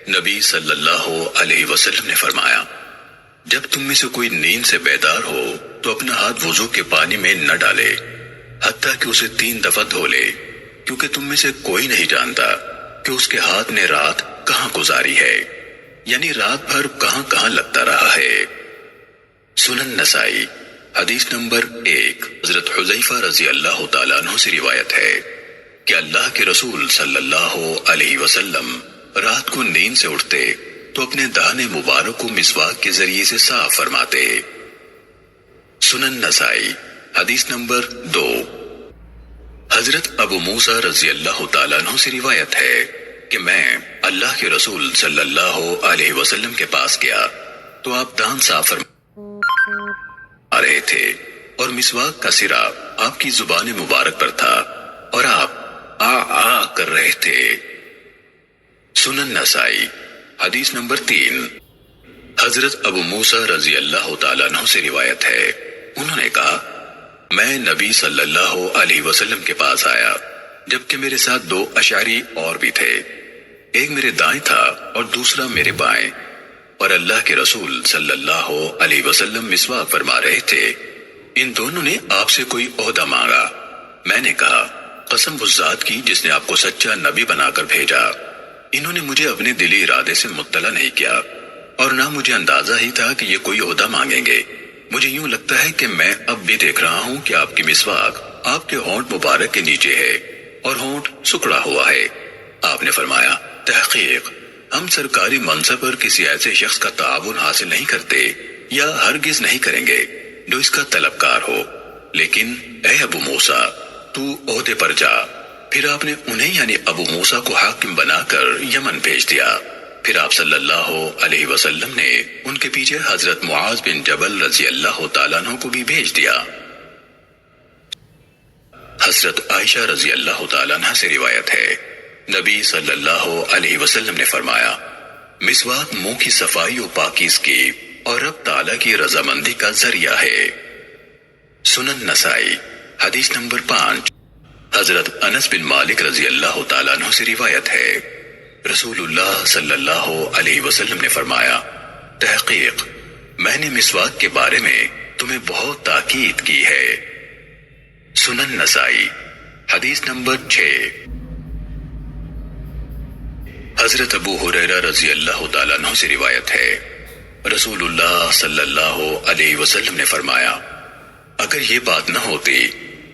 نبی صلی اللہ علیہ وسلم نے فرمایا، جب تم میں سے کوئی نیند سے بیدار ہو تو اپنا ہاتھ وضو کے پانی میں نہ ڈالے حتیٰ کہ اسے 3 دفعہ دھو لے، کیونکہ تم میں سے کوئی نہیں جانتا کہ اس کے ہاتھ نے رات کہاں گزاری ہے، یعنی رات بھر کہاں کہاں لگتا رہا ہے۔ سنن نسائی حدیث نمبر 1۔ حضرت حذیفہ رضی اللہ تعالیٰ عنہ سے روایت ہے کہ اللہ کے رسول صلی اللہ علیہ وسلم رات کو نیند سے اٹھتے تو اپنے دہن مبارک کو مسواک کے ذریعے سے صاف فرماتے۔ سنن نسائی حدیث نمبر 2۔ حضرت ابو موسیٰ رضی اللہ تعالیٰ عنہ سے روایت ہے کہ میں اللہ کے رسول صلی اللہ علیہ وسلم کے پاس گیا تو آپ دان صاف فرما رہے تھے اور مسواک کا سرا آپ کی زبان مبارک پر تھا اور آپ آ کر رہے تھے۔ سنن نسائی حدیث نمبر 3۔ حضرت ابو موسیٰ رضی اللہ تعالیٰ عنہ سے روایت ہے، انہوں نے کہا، میں نبی صلی اللہ علیہ وسلم کے پاس آیا جبکہ میرے ساتھ 2 اشعری اور بھی تھے، ایک میرے دائیں تھا اور دوسرا میرے بائیں، اور اللہ کے رسول صلی اللہ علیہ وسلم مسواک فرما رہے تھے۔ ان دونوں نے آپ سے کوئی عہدہ مانگا۔ میں نے کہا، قسم اس ذات کی جس نے آپ کو سچا نبی بنا کر بھیجا، انہوں نے مجھے اپنے دلی ارادے سے مطلع نہیں کیا اور نہ مجھے اندازہ ہی تھا کہ یہ کوئی عہدہ مانگیں گے۔ مجھے یوں لگتا ہے کہ میں اب بھی دیکھ رہا ہوں کہ آپ کی مسواک آپ کے ہونٹ مبارک کے نیچے ہے اور ہونٹ سکڑا ہوا ہے۔ آپ نے فرمایا، تحقیق ہم سرکاری منصب پر کسی ایسے شخص کا تعاون حاصل نہیں کرتے یا ہرگز نہیں کریں گے جو اس کا طلبکار ہو، لیکن اے ابو موسیٰ تو عہدے پر جا۔ پھر آپ نے انہیں یعنی ابو موسیٰ کو حاکم بنا کر یمن بھیج دیا۔ پھر آپ صلی اللہ علیہ وسلم نے ان کے پیچھے حضرت معاذ بن جبل رضی اللہ تعالیٰ عنہ کو بھی بھیج دیا۔ حضرت عائشہ رضی اللہ تعالیٰ عنہ سے روایت ہے، نبی صلی اللہ علیہ وسلم نے فرمایا، مسواک منہ کی صفائی و پاکیزگی اور رب تعالیٰ کی رضامندی کا ذریعہ ہے۔ سنن نسائی حدیث نمبر 5۔ حضرت انس بن مالک رضی اللہ تعالیٰ عنہ سے روایت ہے، رسول اللہ صلی اللہ علیہ وسلم نے فرمایا، تحقیق میں نے مسواک کے بارے میں تمہیں بہت تاکید کی ہے۔ سنن نسائی حدیث نمبر 6۔ حضرت ابو ہریرہ رضی اللہ تعالیٰ عنہ سے روایت ہے، رسول اللہ صلی اللہ علیہ وسلم نے فرمایا، اگر یہ بات نہ ہوتی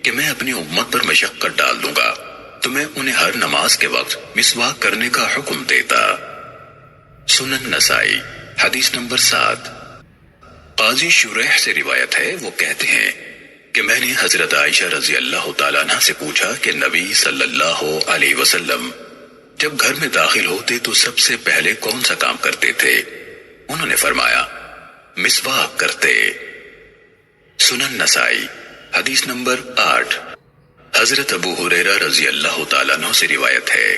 کہ میں اپنی امت پر مشقت ڈال دوں گا تو میں انہیں ہر نماز کے وقت مسواک کرنے کا حکم دیتا۔ سنن نسائی حدیث نمبر 7۔ قاضی شریح سے روایت ہے، وہ کہتے ہیں کہ میں نے حضرت عائشہ رضی اللہ تعالیٰ عنہ سے پوچھا کہ نبی صلی اللہ علیہ وسلم جب گھر میں داخل ہوتے تو سب سے پہلے کون سا کام کرتے تھے؟ انہوں نے فرمایا، مسواک کرتے۔ سنن نسائی حدیث نمبر 8۔ حضرت ابو ہریرہ رضی اللہ تعالیٰ عنہ سے روایت ہے،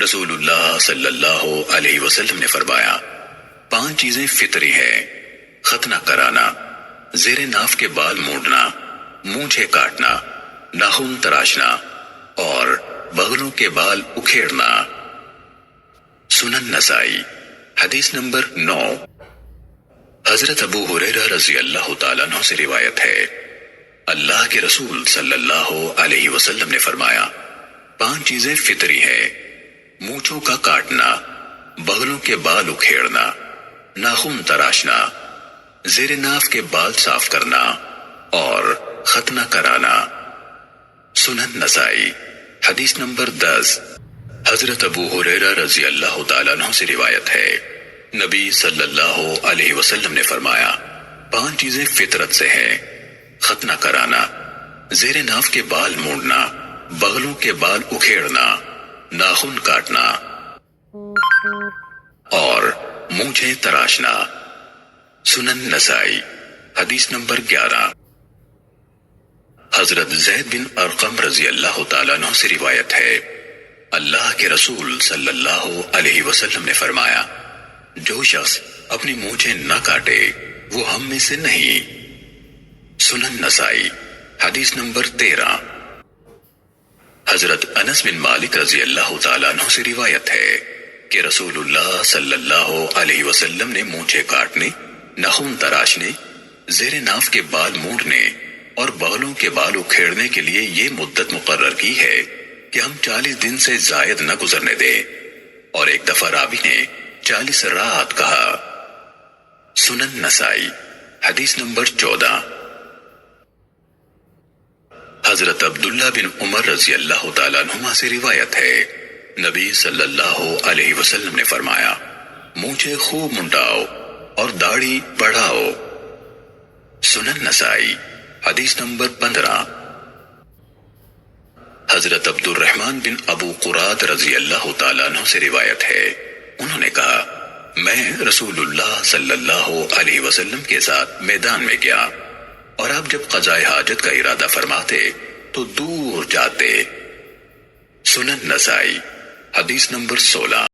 رسول اللہ صلی اللہ علیہ وسلم نے فرمایا، 5 چیزیں فطری ہیں، ختنہ کرانا، زیر ناف کے بال مونڈنا، مونچھیں کاٹنا، ناخن تراشنا اور بغلوں کے بال اکھیڑنا۔ سنن نسائی حدیث نمبر 9۔ حضرت ابو ہریرہ رضی اللہ تعالیٰ عنہ سے روایت ہے، اللہ کے رسول صلی اللہ علیہ وسلم نے فرمایا، 5 چیزیں فطری ہیں، مونچھوں کا کاٹنا، بغلوں کے بال اکھیڑنا، ناخن تراشنا، زیر ناف کے بال صاف کرنا اور ختنہ کرانا۔ سنن نسائی حدیث نمبر 10۔ حضرت ابو ہریرہ رضی اللہ تعالیٰ عنہ سے روایت ہے، نبی صلی اللہ علیہ وسلم نے فرمایا، 5 چیزیں فطرت سے ہیں، ختنہ کرانا، زیر ناف کے بال مونڈنا، بغلوں کے بال اکھیڑنا، ناخن کاٹنا اور مونچھیں تراشنا۔ سنن نسائی حدیث نمبر 11۔ حضرت زید بن ارقم رضی اللہ تعالیٰ عنہ سے روایت ہے، اللہ کے رسول صلی اللہ علیہ وسلم نے فرمایا، جو شخص اپنی مونچھیں نہ کاٹے وہ ہم میں سے نہیں۔ سنن نسائی حدیث نمبر 13۔ حضرت انس بن مالک رضی اللہ تعالیٰ عنہ سے روایت ہے، کہ رسول اللہ صلی اللہ علیہ وسلم نے مونچھیں کاٹنے، ناخن تراشنے، زیر ناف کے بال مونڈنے اور بغلوں کے بال اکھیڑنے کے لیے یہ مدت مقرر کی ہے کہ ہم 40 دن سے زائد نہ گزرنے دیں، اور ایک دفعہ راوی نے 40 رات کہا۔ سنن نسائی حدیث نمبر 14۔ حضرت عبداللہ بن عمر رضی اللہ تعالیٰ عنہما سے روایت ہے، نبی صلی اللہ علیہ وسلم نے فرمایا، مونچھیں خوب منڈاؤ اور داڑھی بڑھاؤ۔ سنن نسائی حدیث نمبر 15۔ حضرت عبد الرحمن بن ابو قراد رضی اللہ تعالیٰ عنہ سے روایت ہے، انہوں نے کہا، میں رسول اللہ صلی اللہ علیہ وسلم کے ساتھ میدان میں گیا، اور آپ جب قضاء حاجت کا ارادہ فرماتے تو دور جاتے۔ سنن نسائی حدیث نمبر 16۔